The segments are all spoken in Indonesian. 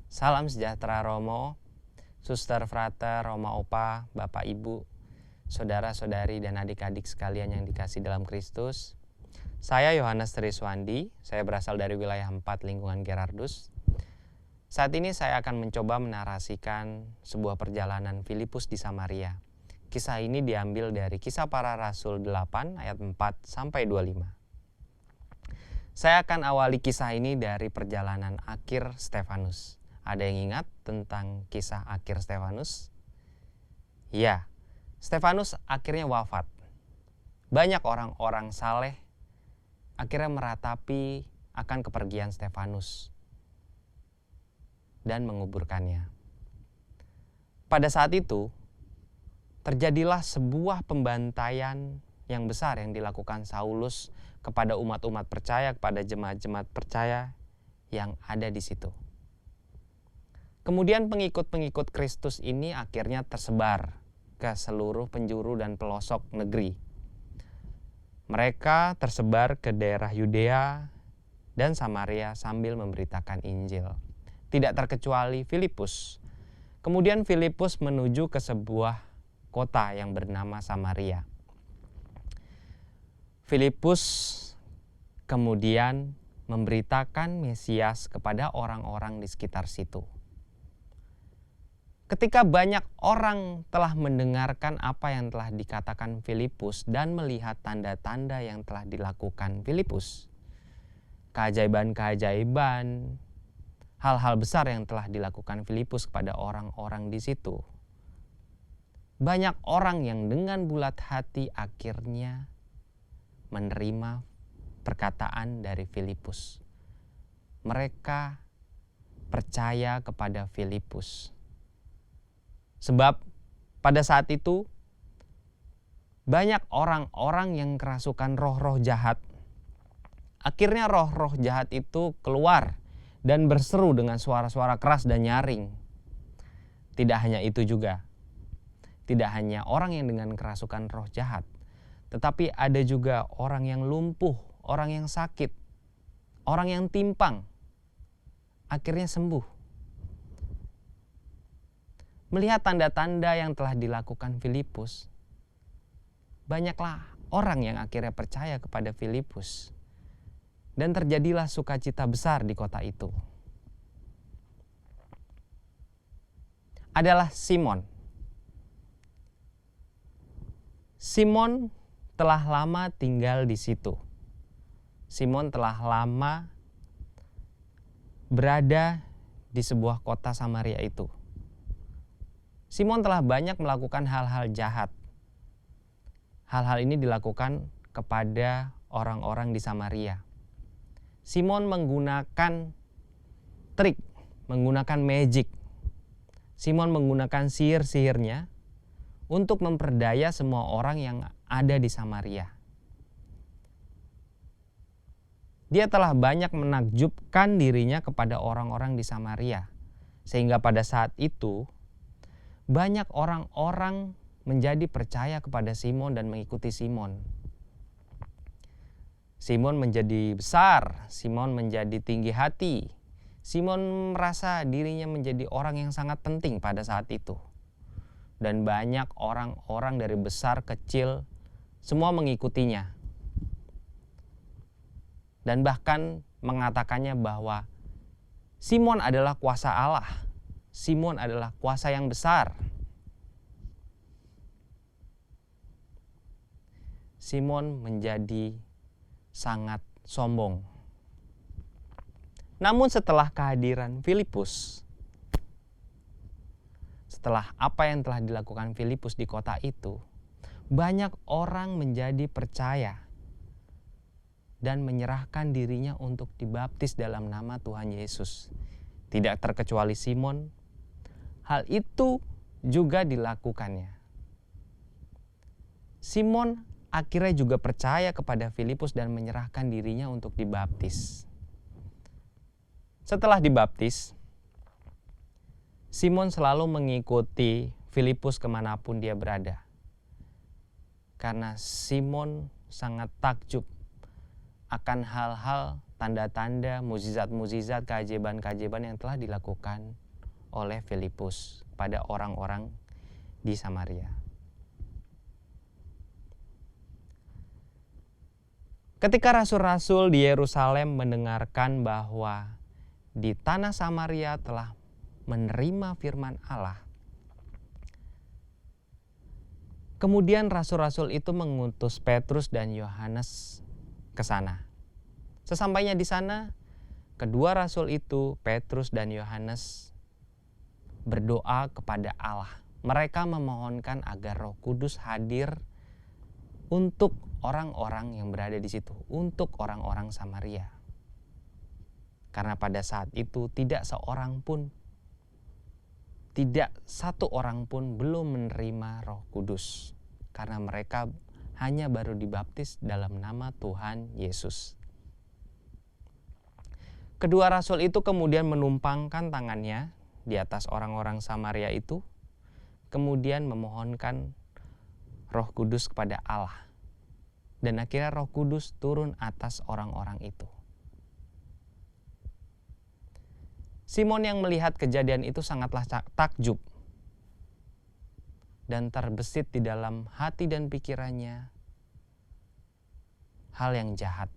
Salam sejahtera Romo, Suster Frater, Roma Opa, Bapak Ibu, saudara-saudari dan adik-adik sekalian yang dikasihi dalam Kristus. Saya Yohanes Triswandi, saya berasal dari wilayah 4 lingkungan Gerardus. Saat ini saya akan mencoba menarasikan sebuah perjalanan Filipus di Samaria. Kisah ini diambil dari Kisah Para Rasul 8 ayat 4 sampai 25. Saya akan awali kisah ini dari perjalanan akhir Stefanus. Ada yang ingat tentang kisah akhir Stefanus? Ya, Stefanus akhirnya wafat. Banyak orang-orang saleh akhirnya meratapi akan kepergian Stefanus dan menguburkannya. Pada saat itu, terjadilah sebuah pembantaian yang besar yang dilakukan Saulus kepada umat-umat percaya, kepada jemaat-jemaat percaya yang ada di situ. Kemudian pengikut-pengikut Kristus ini akhirnya tersebar ke seluruh penjuru dan pelosok negeri. Mereka tersebar ke daerah Yudea dan Samaria sambil memberitakan Injil. Tidak terkecuali Filipus. Kemudian Filipus menuju ke sebuah kota yang bernama Samaria. Filipus kemudian memberitakan Mesias kepada orang-orang di sekitar situ. Ketika banyak orang telah mendengarkan apa yang telah dikatakan Filipus dan melihat tanda-tanda yang telah dilakukan Filipus, keajaiban-keajaiban, hal-hal besar yang telah dilakukan Filipus kepada orang-orang di situ, banyak orang yang dengan bulat hati akhirnya menerima perkataan dari Filipus. Mereka percaya kepada Filipus. Sebab pada saat itu banyak orang-orang yang kerasukan roh-roh jahat. Akhirnya roh-roh jahat itu keluar dan berseru dengan suara-suara keras dan nyaring. Tidak hanya itu juga. Tidak hanya orang yang dengan kerasukan roh jahat, tetapi ada juga orang yang lumpuh, orang yang sakit, orang yang timpang, akhirnya sembuh. Melihat tanda-tanda yang telah dilakukan Filipus, banyaklah orang yang akhirnya percaya kepada Filipus. Dan terjadilah sukacita besar di kota itu. Adalah Simon. Simon telah lama tinggal di situ. Simon telah lama berada di sebuah kota Samaria itu. Simon telah banyak melakukan hal-hal jahat. Hal-hal ini dilakukan kepada orang-orang di Samaria. Simon menggunakan trik, menggunakan magic. Simon menggunakan sihir-sihirnya untuk memperdaya semua orang yang ada di Samaria. Dia telah banyak menakjubkan dirinya kepada orang-orang di Samaria. Sehingga pada saat itu, banyak orang-orang menjadi percaya kepada Simon dan mengikuti Simon. Simon menjadi besar, Simon menjadi tinggi hati. Simon merasa dirinya menjadi orang yang sangat penting pada saat itu. Dan banyak orang-orang dari besar kecil semua mengikutinya. Dan bahkan mengatakannya bahwa Simon adalah kuasa Allah. Simon adalah kuasa yang besar. Simon menjadi sangat sombong. Namun setelah kehadiran Filipus, setelah apa yang telah dilakukan Filipus di kota itu, banyak orang menjadi percaya dan menyerahkan dirinya untuk dibaptis dalam nama Tuhan Yesus. Tidak terkecuali Simon. Hal itu juga dilakukannya. Simon akhirnya juga percaya kepada Filipus dan menyerahkan dirinya untuk dibaptis. Setelah dibaptis, Simon selalu mengikuti Filipus kemanapun dia berada. Karena Simon sangat takjub akan hal-hal tanda-tanda, mukjizat-mukjizat, keajaiban-keajaiban yang telah dilakukan oleh Filipus pada orang-orang di Samaria. Ketika rasul-rasul di Yerusalem mendengarkan bahwa di tanah Samaria telah menerima firman Allah, kemudian rasul-rasul itu mengutus Petrus dan Yohanes ke sana. Sesampainya di sana, kedua rasul itu, Petrus dan Yohanes, berdoa kepada Allah. Mereka memohonkan agar Roh Kudus hadir untuk orang-orang yang berada di situ, untuk orang-orang Samaria. Karena pada saat itu tidak satu orang pun belum menerima Roh Kudus. Karena mereka hanya baru dibaptis dalam nama Tuhan Yesus. Kedua rasul itu kemudian menumpangkan tangannya di atas orang-orang Samaria itu, kemudian memohonkan Roh Kudus kepada Allah. Dan akhirnya Roh Kudus turun atas orang-orang itu. Simon yang melihat kejadian itu sangatlah takjub dan terbesit di dalam hati dan pikirannya hal yang jahat.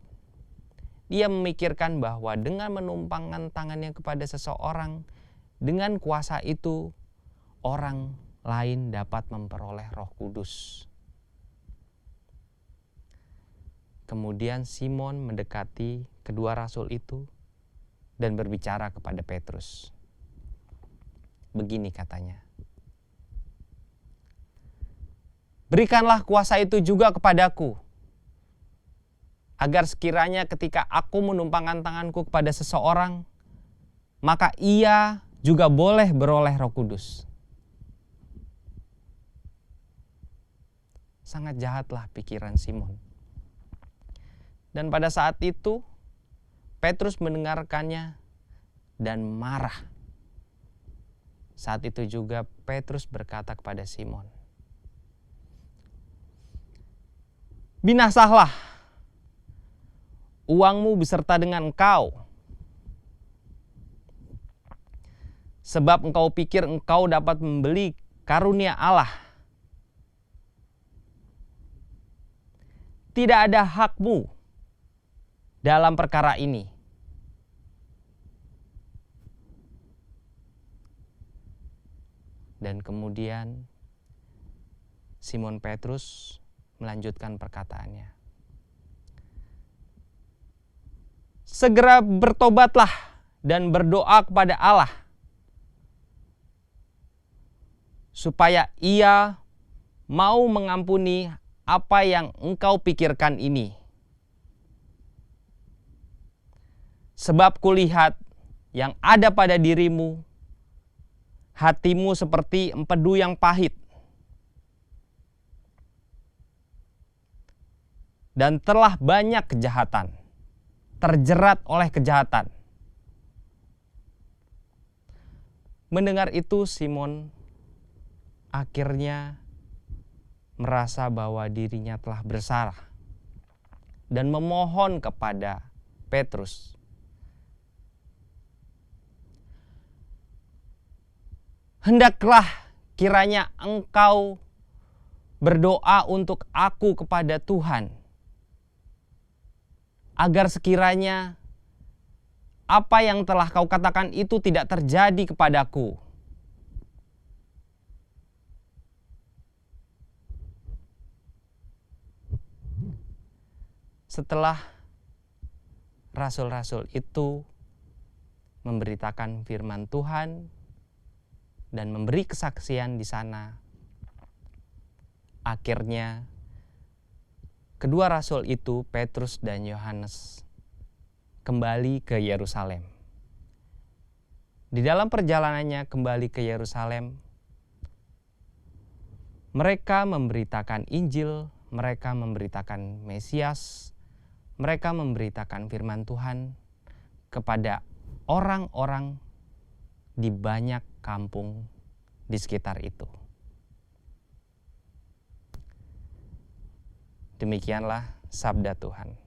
Dia memikirkan bahwa dengan menumpangkan tangannya kepada seseorang, dengan kuasa itu orang lain dapat memperoleh Roh Kudus. Kemudian Simon mendekati kedua rasul itu dan berbicara kepada Petrus. Begini katanya, "Berikanlah kuasa itu juga kepadaku, agar sekiranya ketika aku menumpangkan tanganku kepada seseorang, maka ia juga boleh beroleh Roh Kudus." Sangat jahatlah pikiran Simon. Dan pada saat itu Petrus mendengarkannya dan marah. Saat itu juga Petrus berkata kepada Simon, "Binasahlah uangmu beserta dengan engkau, sebab engkau pikir engkau dapat membeli karunia Allah. Tidak ada hakmu dalam perkara ini." Dan kemudian Simon Petrus melanjutkan perkataannya, "Segera bertobatlah dan berdoa kepada Allah, supaya Ia mau mengampuni apa yang engkau pikirkan ini. Sebab kulihat yang ada pada dirimu, hatimu seperti empedu yang pahit, dan telah banyak kejahatan, terjerat oleh kejahatan." Mendengar itu, Simon akhirnya merasa bahwa dirinya telah bersalah dan memohon kepada Petrus, "Hendaklah kiranya engkau berdoa untuk aku kepada Tuhan, agar sekiranya apa yang telah kau katakan itu tidak terjadi kepadaku." Setelah rasul-rasul itu memberitakan firman Tuhan dan memberi kesaksian di sana, akhirnya kedua rasul itu, Petrus dan Yohanes, kembali ke Yerusalem. Di dalam perjalanannya kembali ke Yerusalem, mereka memberitakan Injil, mereka memberitakan Mesias, mereka memberitakan firman Tuhan kepada orang-orang di banyak kampung di sekitar itu. Demikianlah sabda Tuhan.